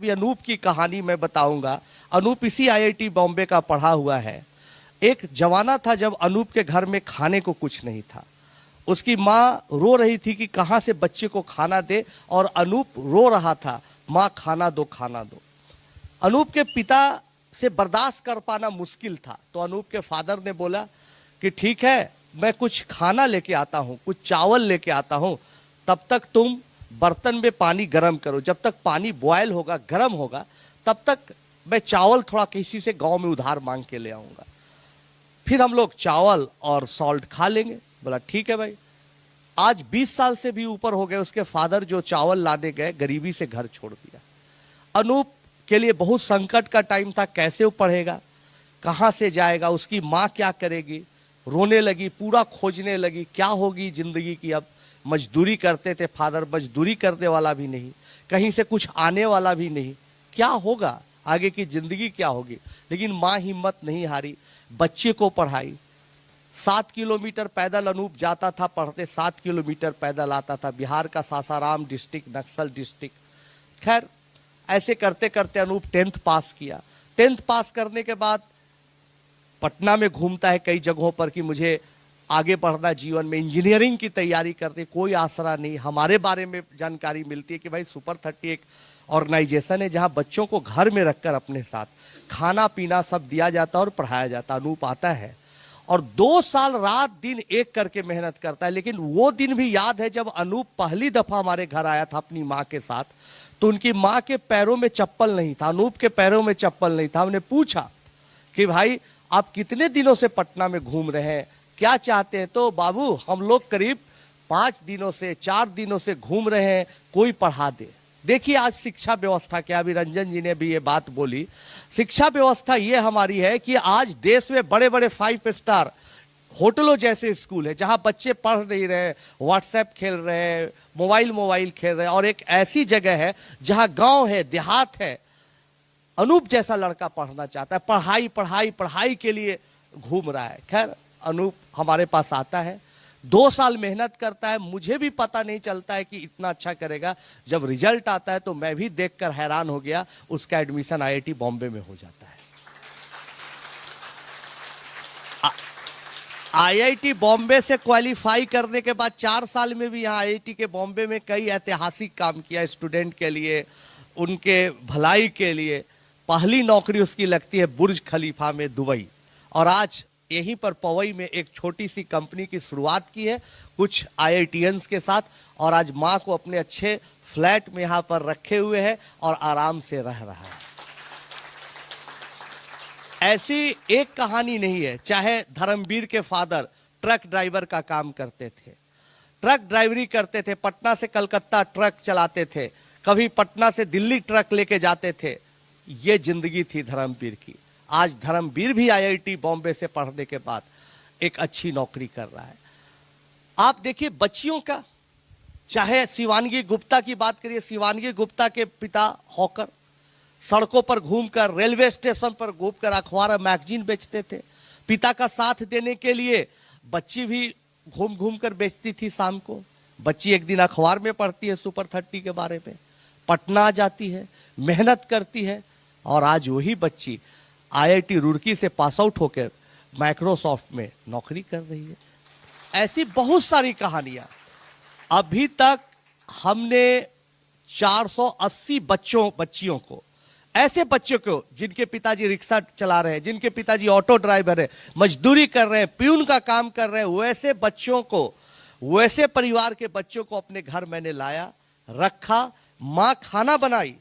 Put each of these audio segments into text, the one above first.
अभी अनूप की कहानी मैं बताऊंगा। अनूप इसी आईआईटी बॉम्बे का पढ़ा हुआ है। एक जमाना था जब अनूप के घर में खाने को कुछ नहीं था। उसकी माँ रो रही थी कि कहाँ से बच्चे को खाना दे, और अनूप रो रहा था, माँ खाना दो खाना दो। अनूप के पिता से बर्दाश्त कर पाना मुश्किल था, तो अनूप के फादर ने बोला कि ठीक है, मैं कुछ खाना लेके आता हूँ, कुछ चावल लेके आता हूँ, तब तक तुम बर्तन में पानी गर्म करो। जब तक पानी बॉयल होगा, गर्म होगा, तब तक मैं चावल थोड़ा किसी से गांव में उधार मांग के ले आऊंगा, फिर हम लोग चावल और सॉल्ट खा लेंगे। बोला ठीक है भाई। आज 20 साल से भी ऊपर हो गए, उसके फादर जो चावल लाने गए, गरीबी से घर छोड़ दिया। अनूप के लिए बहुत संकट का टाइम था, कैसे वो पढ़ेगा, कहाँ से जाएगा, उसकी माँ क्या करेगी। रोने लगी, पूरा खोजने लगी, क्या होगी जिंदगी की। अब मजदूरी करते थे फादर, मजदूरी करने वाला भी नहीं, कहीं से कुछ आने वाला भी नहीं, क्या होगा, आगे की जिंदगी क्या होगी। लेकिन माँ हिम्मत नहीं हारी, बच्चे को पढ़ाई। 7 किलोमीटर पैदल अनूप जाता था पढ़ते, 7 किलोमीटर पैदल आता था। बिहार का सासाराम डिस्ट्रिक्ट, नक्सल डिस्ट्रिक्ट। खैर ऐसे करते करते अनूप 10th पास किया। 10th पास करने के बाद पटना में घूमता है कई जगहों पर कि मुझे आगे बढ़ना जीवन में, इंजीनियरिंग की तैयारी करते, कोई आसरा नहीं। हमारे बारे में जानकारी मिलती है कि भाई सुपर 30 एक ऑर्गेनाइजेशन है जहां बच्चों को घर में रखकर अपने साथ खाना पीना सब दिया जाता है और पढ़ाया जाता। अनूप आता है और 2 साल रात दिन एक करके मेहनत करता है। लेकिन वो दिन भी याद है जब अनूप पहली दफा हमारे घर आया था अपनी माँ के साथ, तो उनकी माँ के पैरों में चप्पल नहीं था, अनूप के पैरों में चप्पल नहीं था। हमने पूछा कि भाई आप कितने दिनों से पटना में घूम रहे हैं, क्या चाहते हैं। तो बाबू हम लोग करीब 5 दिनों से 4 दिनों से घूम रहे हैं, कोई पढ़ा दे। देखिए आज शिक्षा व्यवस्था क्या, अभी रंजन जी ने भी ये बात बोली, शिक्षा व्यवस्था ये हमारी है कि आज देश में बड़े बड़े 5 स्टार होटलों जैसे स्कूल है जहां बच्चे पढ़ नहीं रहे, व्हाट्सएप खेल रहे हैं, मोबाइल खेल रहे हैं। और एक ऐसी जगह है जहां गांव है, देहात है, अनूप जैसा लड़का पढ़ना चाहता है, पढ़ाई पढ़ाई पढ़ाई के लिए घूम रहा है। खैर अनूप हमारे पास आता है, 2 साल मेहनत करता है। मुझे भी पता नहीं चलता है कि इतना अच्छा करेगा। जब रिजल्ट आता है तो मैं भी देखकर हैरान हो गया। उसका एडमिशन आईआईटी बॉम्बे में हो जाता है। आईआईटी बॉम्बे से क्वालिफाई करने के बाद 4 साल में भी यहाँ आईआईटी के बॉम्बे में कई ऐतिहासिक काम किया स्टूडेंट के लिए, उनके भलाई के लिए। पहली नौकरी उसकी लगती है बुर्ज खलीफा में, दुबई। और आज यहीं पर पवई में एक छोटी सी कंपनी की शुरुआत की है कुछ आईआईटीएंस के साथ, और आज माँ को अपने अच्छे फ्लैट में यहाँ पर रखे हुए है और आराम से रह रहा है। ऐसी एक कहानी नहीं है। चाहे धर्मवीर के फादर ट्रक ड्राइवर का काम करते थे, ट्रक ड्राइवरी करते थे, पटना से कलकत्ता ट्रक चलाते थे, कभी पटना से दिल्ली ट्रक लेके जाते थे। ये जिंदगी थी धर्मवीर की। आज धर्मवीर भी आईआईटी बॉम्बे से पढ़ने के बाद एक अच्छी नौकरी कर रहा है। आप देखिए बच्चियों का, चाहे शिवानगी गुप्ता की बात करिए, शिवानगी गुप्ता के पिता हॉकर, सड़कों पर घूमकर, रेलवे स्टेशन पर घूमकर अखबार मैगजीन बेचते थे। पिता का साथ देने के लिए बच्ची भी घूम घूम कर बेचती थी। शाम को बच्ची एक दिन अखबार में पढ़ती है सुपर 30 के बारे में, पटना आ जाती है, मेहनत करती है, और आज वही बच्ची आईआईटी रुड़की से पास आउट होकर माइक्रोसॉफ्ट में नौकरी कर रही है। ऐसी बहुत सारी कहानियां। अभी तक हमने 480 बच्चियों को, ऐसे बच्चों को जिनके पिताजी रिक्शा चला रहे हैं, जिनके पिताजी ऑटो ड्राइवर है, मजदूरी कर रहे हैं, प्यून का काम कर रहे हैं, वैसे बच्चों को, वैसे परिवार के बच्चों को अपने घर मैंने लाया, रखा, माँ खाना बनाई,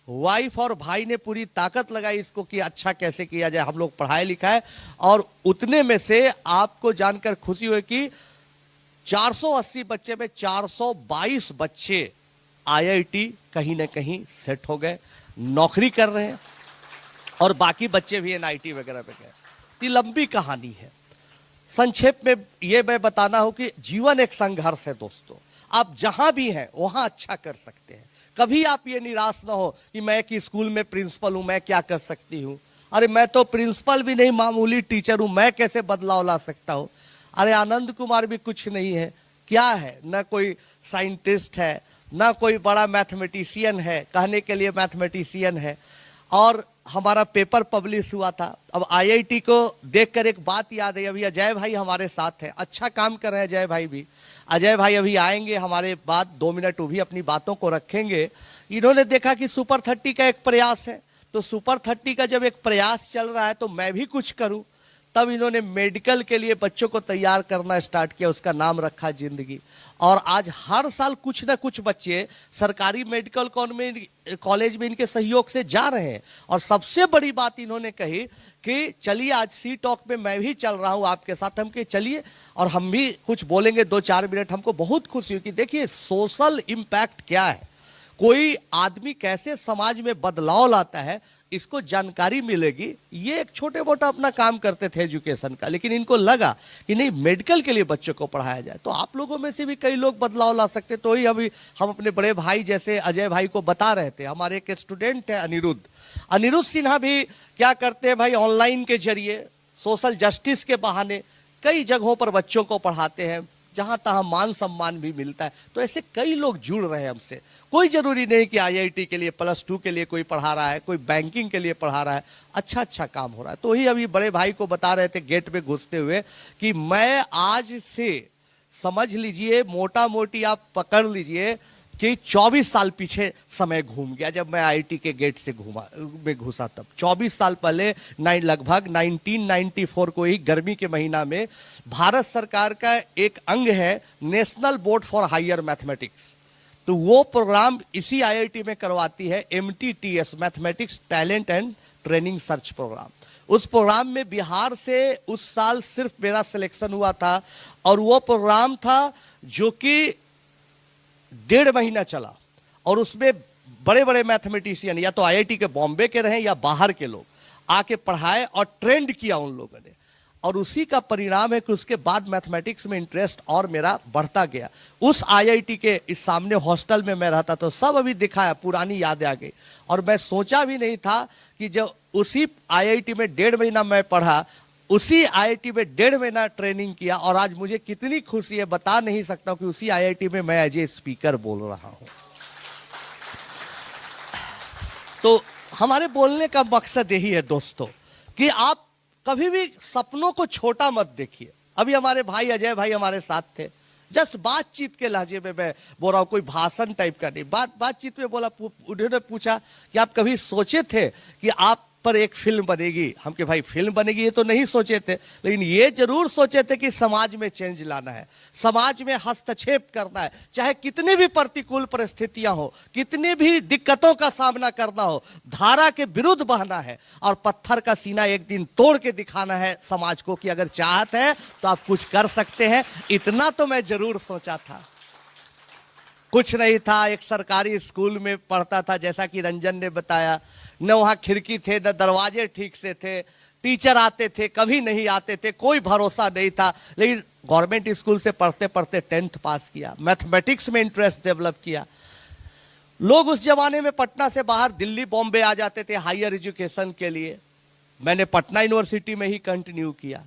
वाइफ और भाई ने पूरी ताकत लगाई इसको कि अच्छा कैसे किया जाए, हम लोग पढ़ाए लिखाए। और उतने में से आपको जानकर खुशी हुई कि 480 बच्चे में 422 बच्चे आईआईटी कहीं ना कहीं सेट हो गए, नौकरी कर रहे हैं, और बाकी बच्चे भी एनआईटी वगैरह पे गए। ये लंबी कहानी है। संक्षेप में ये मैं बताना हो कि जीवन एक संघर्ष है दोस्तों। आप जहां भी हैं वहां अच्छा कर सकते हैं। कभी आप ये निराश ना हो कि मैं कि स्कूल में प्रिंसिपल हूं, मैं क्या कर सकती हूं, अरे मैं तो प्रिंसिपल भी नहीं, मामूली टीचर हूं, मैं कैसे बदलाव ला सकता हूं। अरे आनंद कुमार भी कुछ नहीं है, क्या है, न कोई साइंटिस्ट है, ना कोई बड़ा मैथमेटिशियन है, कहने के लिए मैथमेटिशियन है। और हमारा पेपर पब्लिश हुआ था। अब आईआईटी को देखकर एक बात याद है, अभी अजय भाई हमारे साथ हैं, अच्छा काम कर रहे हैं अजय भाई भी। अजय भाई अभी आएंगे हमारे बाद, 2 मिनट वो भी अपनी बातों को रखेंगे। इन्होंने देखा कि सुपर 30 का एक प्रयास है, तो सुपर 30 का जब एक प्रयास चल रहा है तो मैं भी कुछ करूं। तब इन्होंने मेडिकल के लिए बच्चों को तैयार करना स्टार्ट किया, उसका नाम रखा जिंदगी। और आज हर साल कुछ ना कुछ बच्चे सरकारी मेडिकल कॉलेज में इनके सहयोग से जा रहे हैं। और सबसे बड़ी बात इन्होंने कही कि चलिए आज सी टॉक में मैं भी चल रहा हूं आपके साथ, हम के चलिए और हम भी कुछ बोलेंगे 2-4 मिनट। हमको बहुत खुशी हुई कि देखिए सोशल इम्पैक्ट क्या है, कोई आदमी कैसे समाज में बदलाव लाता है, इसको जानकारी मिलेगी। ये एक छोटे मोटा अपना काम करते थे एजुकेशन का, लेकिन इनको लगा कि नहीं मेडिकल के लिए बच्चों को पढ़ाया जाए, तो आप लोगों में से भी कई लोग बदलाव ला सकते। तो ही अभी हम अपने बड़े भाई जैसे अजय भाई को बता रहे थे, हमारे एक स्टूडेंट है अनिरुद्ध सिन्हा भी क्या करते हैं भाई, ऑनलाइन के जरिए सोशल जस्टिस के बहाने कई जगहों पर बच्चों को पढ़ाते हैं, जहां तहां मान सम्मान भी मिलता है। तो ऐसे कई लोग जुड़ रहे हैं हमसे। कोई जरूरी नहीं कि आईआईटी के लिए +2 के लिए कोई पढ़ा रहा है, कोई बैंकिंग के लिए पढ़ा रहा है, अच्छा काम हो रहा है। तो ही अभी बड़े भाई को बता रहे थे गेट पे घुसते हुए कि मैं आज से समझ लीजिए, मोटा मोटी आप पकड़ लीजिए कि 24 साल पीछे समय घूम गया। जब मैं आईआईटी के गेट से घुसा तब 24 साल पहले लगभग 1994 को ही गर्मी के महीना में भारत सरकार का एक अंग है national board for higher mathematics, तो वो प्रोग्राम इसी आईआईटी में करवाती है, MTTS mathematics talent and training search programme. उस प्रोग्राम में बिहार से उस साल सिर्फ मेरा सिलेक्शन हुआ था, और वो प्रोग्राम था जो कि 1.5 महीना चला, और उसमें बड़े बड़े मैथमेटिशियन या तो आईआईटी के बॉम्बे के रहे या बाहर के लोग आके पढ़ाए और ट्रेंड किया उन लोगों ने। और उसी का परिणाम है कि उसके बाद मैथमेटिक्स में इंटरेस्ट और मेरा बढ़ता गया। उस आईआईटी के इस सामने हॉस्टल में मैं रहता, तो सब अभी दिखाया, पुरानी यादें आ गई। और मैं सोचा भी नहीं था कि जब उसी आईआईटी में 1.5 महीना मैं पढ़ा, उसी आईआईटी में 1.5 महीना ट्रेनिंग किया, और आज मुझे कितनी खुशी है बता नहीं सकता कि उसी आईआईटी में मैं एज ए स्पीकर बोल रहा हूं। तो हमारे बोलने का मकसद यही है दोस्तों कि आप कभी भी सपनों को छोटा मत देखिए। अभी हमारे भाई अजय भाई हमारे साथ थे, जस्ट बातचीत के लहजे में मैं बोल रहा हूं, कोई भाषण टाइप का नहीं, बातचीत में बोला। उन्होंने पूछा कि आप कभी सोचे थे कि आप पर एक फिल्म बनेगी? हम के भाई फिल्म बनेगी ये तो नहीं सोचे थे, लेकिन ये जरूर सोचे थे कि समाज में चेंज लाना है, समाज में हस्तक्षेप करना है, चाहे कितनी भी प्रतिकूल परिस्थितियां हो, कितनी भी दिक्कतों का सामना करना हो, धारा के विरुद्ध बहना है और पत्थर का सीना एक दिन तोड़ के दिखाना है समाज को कि अगर चाहत है तो आप कुछ कर सकते हैं। इतना तो मैं जरूर सोचा था। कुछ नहीं था, एक सरकारी स्कूल में पढ़ता था, जैसा कि रंजन ने बताया, न वहां खिड़की थे, न दरवाजे ठीक से थे, टीचर आते थे कभी नहीं आते थे, कोई भरोसा नहीं था। लेकिन गवर्नमेंट स्कूल से पढ़ते पढ़ते 10th पास किया, मैथमेटिक्स में इंटरेस्ट डेवलप किया। लोग उस जमाने में पटना से बाहर दिल्ली बॉम्बे आ जाते थे हायर एजुकेशन के लिए। मैंने पटना यूनिवर्सिटी में ही कंटिन्यू किया,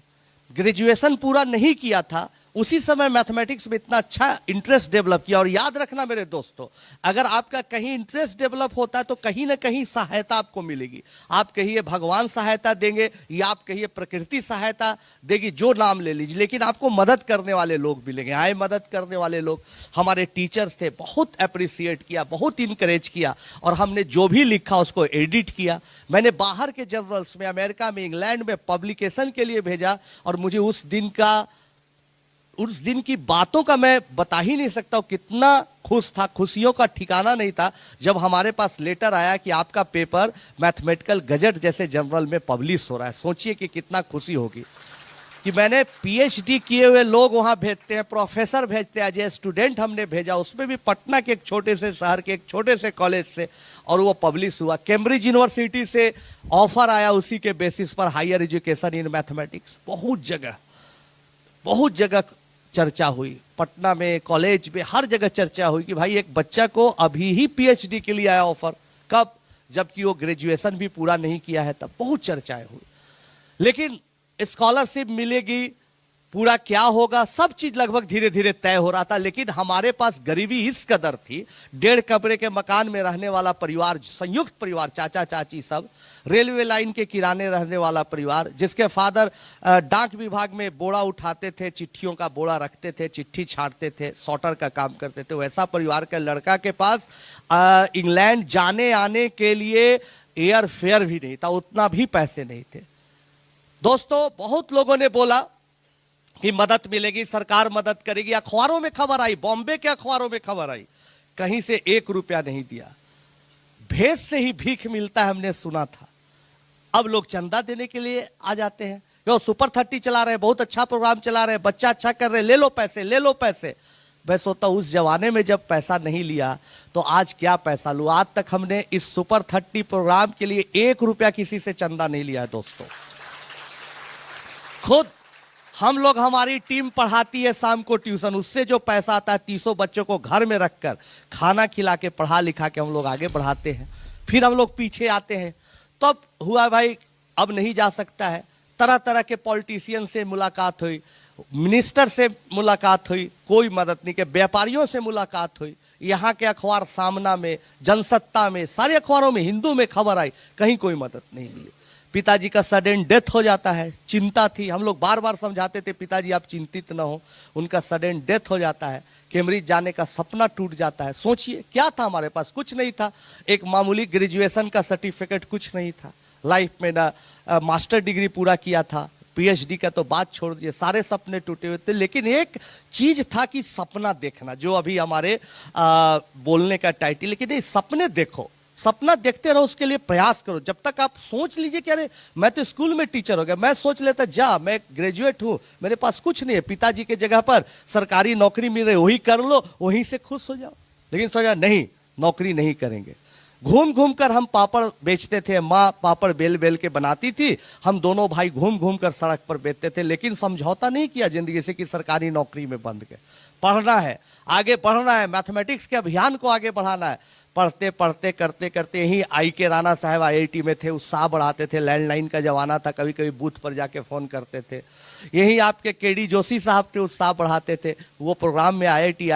ग्रेजुएशन पूरा नहीं किया था। उसी समय मैथमेटिक्स में इतना अच्छा इंटरेस्ट डेवलप किया। और याद रखना मेरे दोस्तों, अगर आपका कहीं इंटरेस्ट डेवलप होता है तो कहीं ना कहीं सहायता आपको मिलेगी। आप कहिए भगवान सहायता देंगे या आप कहिए प्रकृति सहायता देगी, जो नाम ले लीजिए, लेकिन आपको मदद करने वाले लोग मिलेंगे। आए मदद करने वाले लोग हमारे टीचर्स थे, बहुत अप्रिसिएट किया, बहुत इंकरेज किया, और हमने जो भी लिखा उसको एडिट किया। मैंने बाहर के जर्नल्स में, अमेरिका में, इंग्लैंड में पब्लिकेशन के लिए भेजा। और मुझे उस दिन की बातों का मैं बता ही नहीं सकता हूं, कितना खुश था, खुशियों का ठिकाना नहीं था जब हमारे पास लेटर आया कि आपका पेपर मैथमेटिकल गजट जैसे जर्नल में पब्लिश हो रहा है। सोचिए कि कितना खुशी होगी कि मैंने पीएचडी किए हुए लोग वहां भेजते हैं, प्रोफेसर भेजते हैं, एज ए स्टूडेंट हमने भेजा, उसमें भी पटना के एक छोटे से शहर के एक छोटे से कॉलेज से, और वो पब्लिश हुआ। कैम्ब्रिज यूनिवर्सिटी से ऑफर आया उसी के बेसिस पर, हायर एजुकेशन इन मैथमेटिक्स। बहुत जगह चर्चा हुई, पटना में, कॉलेज में, हर जगह चर्चा हुई कि भाई एक बच्चा को अभी ही पीएचडी के लिए आया ऑफर। कब? जबकि वो ग्रेजुएशन भी पूरा नहीं किया है, तब बहुत चर्चाएं हुई। लेकिन स्कॉलरशिप मिलेगी, पूरा क्या होगा, सब चीज लगभग धीरे धीरे तय हो रहा था। लेकिन हमारे पास गरीबी इस कदर थी, 1.5 कमरे के मकान में रहने वाला परिवार, संयुक्त परिवार, चाचा चाची सब, रेलवे लाइन के किराने रहने वाला परिवार, जिसके फादर डाक विभाग में बोरा उठाते थे, चिट्ठियों का बोरा रखते थे, चिट्ठी छाटते थे, सॉर्टर का काम करते थे, वैसा परिवार का लड़का के पास इंग्लैंड जाने आने के लिए एयर फेयर भी नहीं था, उतना भी पैसे नहीं थे। दोस्तों, बहुत लोगों ने बोला कि मदद मिलेगी, सरकार मदद करेगी, अखबारों में खबर आई, बॉम्बे के अखबारों में खबर आई, कहीं से 1 रुपया नहीं दिया, भेष से ही भीख मिलता है, हमने सुना था। अब लोग चंदा देने के लिए आ जाते हैं, जो सुपर 30 चला रहे हैं, बहुत अच्छा प्रोग्राम चला रहे हैं, बच्चा अच्छा कर रहे हैं, ले लो पैसे, ले लो पैसे। मैं सोचता हूं उस जमाने में जब पैसा नहीं लिया तो आज क्या पैसा लूं। आज तक हमने इस सुपर 30 प्रोग्राम के लिए 1 रुपया किसी से चंदा नहीं लिया है। दोस्तों, खुद हम लोग, हमारी टीम पढ़ाती है शाम को ट्यूशन, उससे जो पैसा आता है 300 बच्चों को घर में रखकर खाना खिला के पढ़ा लिखा के हम लोग आगे बढ़ाते हैं। फिर हम लोग पीछे आते हैं, तब हुआ भाई अब नहीं जा सकता है। तरह तरह के पॉलिटिशियन से मुलाकात हुई, मिनिस्टर से मुलाकात हुई, कोई मदद नहीं के, व्यापारियों से मुलाकात हुई, यहाँ के अखबार सामना में, जनसत्ता में, सारे अखबारों में, हिंदू में खबर आई, कहीं कोई मदद नहीं मिली। पिताजी का सडन डेथ हो जाता है, चिंता थी, हम लोग बार बार समझाते थे पिताजी आप चिंतित न हो, उनका सडन डेथ हो जाता है, कैम्ब्रिज जाने का सपना टूट जाता है। सोचिए क्या था हमारे पास, कुछ नहीं था, एक मामूली ग्रेजुएशन का सर्टिफिकेट, कुछ नहीं था, लाइफ में ना मास्टर डिग्री पूरा किया था, पीएचडी का तो बात छोड़ दिए, सारे सपने टूटे हुए थे। लेकिन एक चीज था कि सपना देखना, जो अभी हमारे बोलने का टाइटल, लेकिन नहीं, सपने देखो, सपना देखते रहो, उसके लिए प्रयास करो। जब तक आप सोच लीजिए कि अरे मैं तो स्कूल में टीचर हो गया, मैं सोच लेता जा मैं ग्रेजुएट हूं, मेरे पास कुछ नहीं है, पिताजी के जगह पर सरकारी नौकरी मिल रही, वही कर लो, वहीं से खुश हो जाओ। लेकिन सोचा नहीं, नौकरी नहीं करेंगे। घूम घूम कर हम पापड़ बेचते थे, माँ पापड़ बेल बेल के बनाती थी, हम दोनों भाई घूम घूम कर सड़क पर बेचते थे, लेकिन समझौता नहीं किया जिंदगी से कि सरकारी नौकरी में बंद के पढ़ना है, आगे बढ़ना है, मैथमेटिक्स के अभियान को आगे बढ़ाना है। पढ़ते पढ़ते करते करते यही आई के राणा साहब आईआईटी में थे, उत्साह बढ़ाते थे, लैंडलाइन का जमाना था, कभी कभी बूथ पर जाके फोन करते थे। यही आपके केडी जोशी साहब थे, उत्साह बढ़ाते थे, वो प्रोग्राम में आईआईटी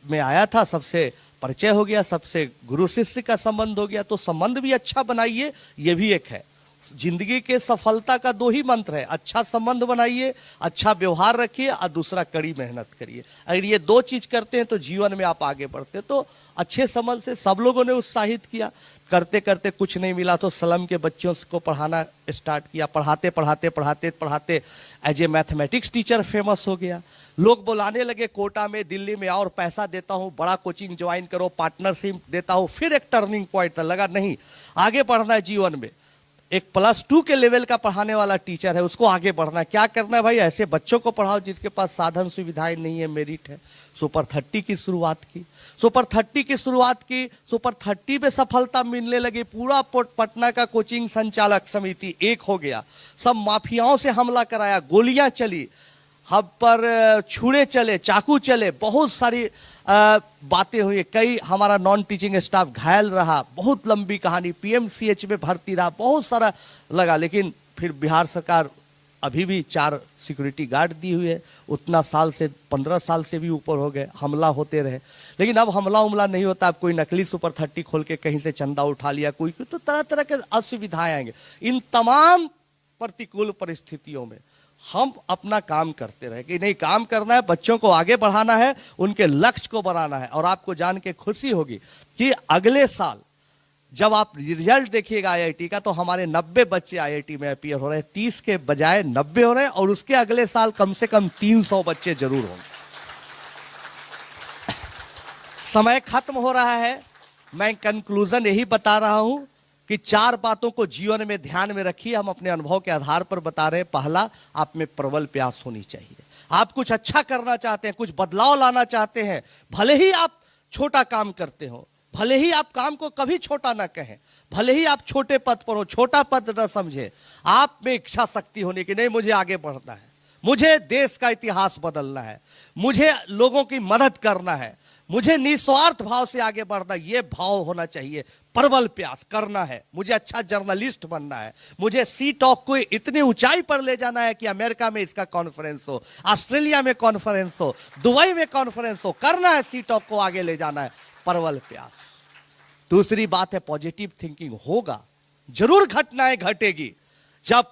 में आया था, सबसे परिचय हो गया, सबसे गुरु शिष्य का संबंध हो गया। तो संबंध भी अच्छा बनाइए, ये भी एक है। जिंदगी के सफलता का 2 ही मंत्र है, अच्छा संबंध बनाइए, अच्छा व्यवहार रखिए, और दूसरा कड़ी मेहनत करिए। अगर ये 2 चीज करते हैं तो जीवन में आप आगे बढ़ते हैं। तो अच्छे संबंध से सब लोगों ने उत्साहित किया, करते करते कुछ नहीं मिला तो स्लम के बच्चों को पढ़ाना स्टार्ट किया, पढ़ाते पढ़ाते पढ़ाते पढ़ाते as a mathematics teacher famous हो गया। लोग बुलाने लगे कोटा में, दिल्ली में, और पैसा देता हूँ, बड़ा कोचिंग ज्वाइन करो, पार्टनरशिप देता हूँ। फिर एक टर्निंग पॉइंट लगा, नहीं आगे बढ़ना है जीवन में। एक +2 के लेवल का पढ़ाने वाला टीचर है, उसको आगे बढ़ना है। क्या करना है भाई, ऐसे बच्चों को पढ़ाओ जिसके पास साधन सुविधाएं नहीं है, मेरिट है। सुपर 30 की शुरुआत की, सुपर 30 की शुरुआत की, सुपर 30 में सफलता मिलने लगी। पूरा पटना का कोचिंग संचालक समिति एक हो गया, सब माफियाओं से हमला कराया, गोलियां चली, हम पर छुरे चले, चाकू चले, बहुत सारी बातें हुई, कई हमारा नॉन टीचिंग स्टाफ घायल रहा, बहुत लंबी कहानी, पीएमसीएच में भर्ती रहा, बहुत सारा लगा। लेकिन फिर बिहार सरकार अभी भी 4 सिक्योरिटी गार्ड दी हुई है, उतना साल से 15 साल से भी ऊपर हो गए, हमला होते रहे। लेकिन अब हमला उमला नहीं होता, अब कोई नकली सुपर 30 खोल के कहीं से चंदा उठा लिया, कोई तो तरह तरह के असुविधाएं आएंगे। इन तमाम प्रतिकूल परिस्थितियों में हम अपना काम करते रहे कि नहीं, काम करना है, बच्चों को आगे बढ़ाना है, उनके लक्ष्य को बनाना है। और आपको जान के खुशी होगी कि अगले साल जब आप रिजल्ट देखिएगा आईआईटी का, तो हमारे 90 बच्चे आईआईटी में अपीयर हो रहे हैं, 30 के बजाय 90 हो रहे हैं, और उसके अगले साल कम से कम 300 बच्चे जरूर होंगे। समय खत्म हो रहा है, मैं कंक्लूजन यही बता रहा हूं कि 4 बातों को जीवन में ध्यान में रखिए, हम अपने अनुभव के आधार पर बता रहे हैं। पहला, आप में प्रबल प्यास होनी चाहिए। आप कुछ अच्छा करना चाहते हैं, कुछ बदलाव लाना चाहते हैं, भले ही आप छोटा काम करते हो, भले ही आप काम को कभी छोटा ना कहें, भले ही आप छोटे पद पर हो, छोटा पद न समझे, आप में इच्छा शक्ति होने की, नहीं मुझे आगे बढ़ना है, मुझे देश का इतिहास बदलना है, मुझे लोगों की मदद करना है, मुझे निस्वार्थ भाव से आगे बढ़ना, ये भाव होना चाहिए। प्रबल प्रयास करना है, मुझे अच्छा जर्नलिस्ट बनना है, मुझे सी टॉक को इतनी ऊंचाई पर ले जाना है कि अमेरिका में इसका कॉन्फ्रेंस हो, ऑस्ट्रेलिया में कॉन्फ्रेंस हो, दुबई में कॉन्फ्रेंस हो, करना है, सी टॉक को आगे ले जाना है। प्रबल प्रयास। दूसरी बात है पॉजिटिव थिंकिंग। होगा जरूर, घटनाएं घटेगी। जब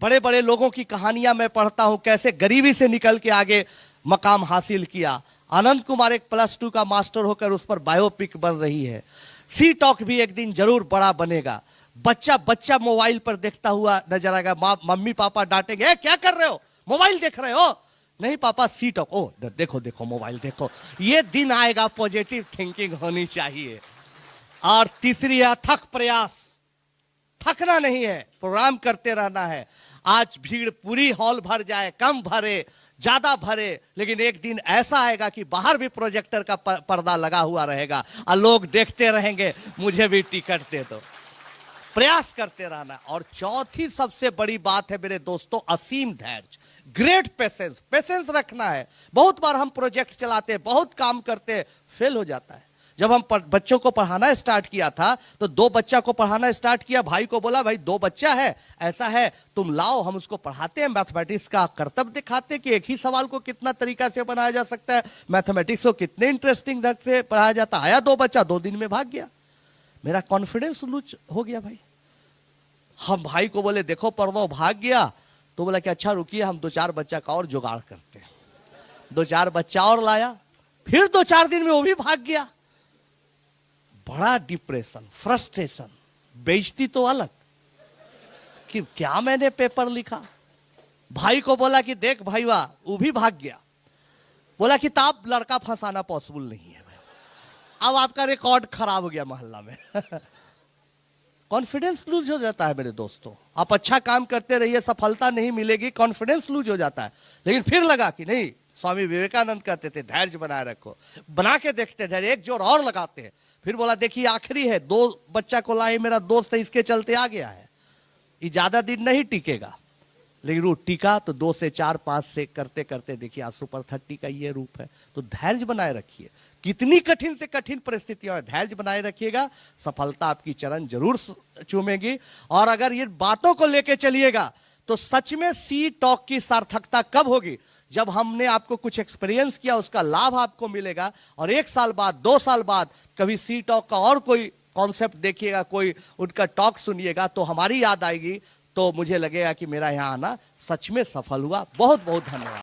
बड़े बड़े लोगों की कहानियां मैं पढ़ता हूं, कैसे गरीबी से निकल के आगे मकाम हासिल किया। आनंद कुमार एक +2 का मास्टर होकर उस पर बायोपिक बन रही है। सी टॉक भी एक दिन जरूर बड़ा बनेगा। बच्चा बच्चा मोबाइल पर देखता हुआ नजर आएगा। मम्मी पापा डांटेंगे, क्या कर रहे हो, मोबाइल देख रहे हो? नहीं पापा, सी टॉक। ओ देखो देखो मोबाइल देखो। ये दिन आएगा, पॉजिटिव थिंकिंग होनी चाहिए। और तीसरी है अथक प्रयास। थकना नहीं है, प्रोग्राम करते रहना है। आज भीड़ पूरी हॉल भर जाए, कम भरे, ज्यादा भरे, लेकिन एक दिन ऐसा आएगा कि बाहर भी प्रोजेक्टर का पर्दा लगा हुआ रहेगा और लोग देखते रहेंगे, मुझे भी टिकट दे दो। प्रयास करते रहना। और चौथी सबसे बड़ी बात है मेरे दोस्तों, असीम धैर्य, ग्रेट पेशेंस। पेशेंस रखना है। बहुत बार हम प्रोजेक्ट चलाते हैं, बहुत काम करते हैं, फेल हो जाता है। जब हम बच्चों को पढ़ाना स्टार्ट किया था तो 2 बच्चा को पढ़ाना स्टार्ट किया। भाई को बोला, भाई 2 बच्चा है, ऐसा है, तुम लाओ, हम उसको पढ़ाते हैं। मैथमेटिक्स का करतब दिखाते कि एक ही सवाल को कितना तरीका से बनाया जा सकता है, मैथमेटिक्स को कितने इंटरेस्टिंग ढंग से पढ़ाया जाता। आया 2 बच्चा, 2 दिन में भाग गया। मेरा कॉन्फिडेंस लूज हो गया भाई। हम भाई को बोले, देखो पढ़ो, भाग गया। तो बोला कि अच्छा रुकिए, हम 2-4 बच्चा का और जुगाड़ करते हैं। 2-4 बच्चा और लाया, फिर 2-4 दिन में वो भी भाग गया। बड़ा डिप्रेशन, फ्रस्ट्रेशन, बेइज्जती तो अलग कि क्या मैंने पेपर लिखा। भाई को बोला कि देख भाई वाह, वो भी भाग गया। बोला कि ताब लड़का फंसाना पॉसिबल नहीं है, अब आपका रिकॉर्ड खराब हो गया मोहल्ला में। कॉन्फिडेंस लूज हो जाता है मेरे दोस्तों। आप अच्छा काम करते रहिए, सफलता नहीं मिलेगी, कॉन्फिडेंस लूज हो जाता है। लेकिन फिर लगा कि नहीं, स्वामी विवेकानंद कहते थे धैर्य बनाए रखो। बना के देखते धैर्य, एक जोर और लगाते हैं। फिर बोला देखिए आखिरी है, 2 बच्चा को लाए, मेरा दोस्त है, इसके चलते आ गया है, ये ज्यादा दिन नहीं टिकेगा। लेकिन वो टिका तो 2 से 4, 5 से करते करते देखिए आज सुपर 30 का ये रूप है। तो धैर्य बनाए रखिए, कितनी कठिन से कठिन परिस्थितियां है, धैर्य बनाए रखिएगा, सफलता आपकी चरण जरूर चूमेगी। और अगर ये बातों को लेके चलिएगा तो सच में सी टॉक की सार्थकता कब होगी? जब हमने आपको कुछ एक्सपीरियंस किया, उसका लाभ आपको मिलेगा। और 1 साल बाद, 2 साल बाद कभी सी टॉक का और कोई कॉन्सेप्ट देखिएगा, कोई उनका टॉक सुनिएगा, तो हमारी याद आएगी, तो मुझे लगेगा कि मेरा यहां आना सच में सफल हुआ। बहुत बहुत धन्यवाद।